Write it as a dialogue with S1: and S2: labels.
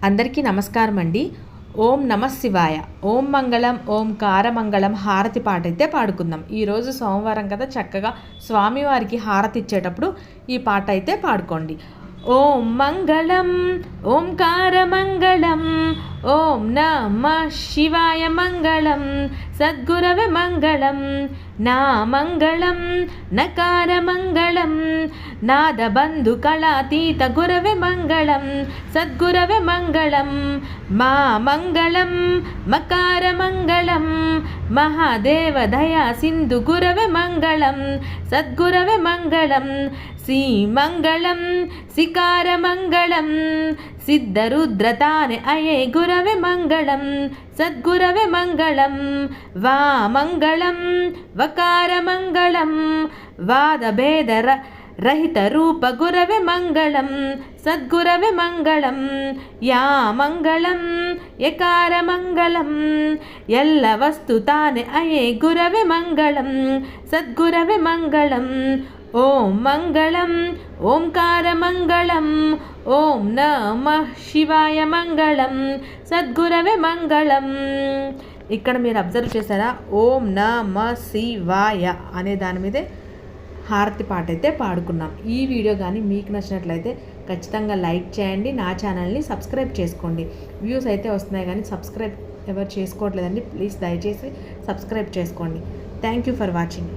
S1: అందరికీ నమస్కారం అండి. ఓం నమ శివాయ. ఓం మంగళం ఓంకార మంగళం హారతి పాట అయితే పాడుకుందాం. ఈరోజు సోమవారం కదా, చక్కగా స్వామివారికి హారతి ఇచ్చేటప్పుడు ఈ పాట అయితే పాడుకోండి. ఓం మంగళం ఓంకార మంగళం ఓం నమ శివాయ మంగళం సద్గురవే మంగళం నా మంగళం నకార మంగళం నాదబంధు కళాతీత గురవే మంగళం సద్గురవే మంగళం మా మంగళం మకార మంగళం మహాదేవ దయా సింధు గురవే మంగళం సద్గురవే మంగళం శ్రీమంగళం సికార మంగళం సిద్ధరుద్రతానే అయే గురవే మంగళం సద్గురవే మంగళం వా మంగళం వకార మంగళం వాదభేద రహిత రూప గురవే మంగళం సద్గురవే మంగళం యా మంగళం యకార మంగళం ఎల్ల వస్తు తానే అయే గురవే మంగళం సద్గురవే మంగళం ఓం మంగళం ఓంకార మంగళం ఓం నమః శివాయ మంగళం సద్గురవే మంగళం. ఇక్కడ మీరు అబ్జర్వ్ చేశారా, ఓం నమః శివాయ అనే దాని మీదే హారతి పాట అయితే పాడుకున్నాం. ఈ వీడియో కానీ మీకు నచ్చినట్లయితే ఖచ్చితంగా లైక్ చేయండి, నా ఛానల్ని సబ్స్క్రైబ్ చేసుకోండి. వ్యూస్ అయితే వస్తున్నాయి కానీ సబ్స్క్రైబ్ ఎవరు చేసుకోవట్లేదండి. ప్లీజ్ దయచేసి సబ్స్క్రైబ్ చేసుకోండి. Thank you for watching.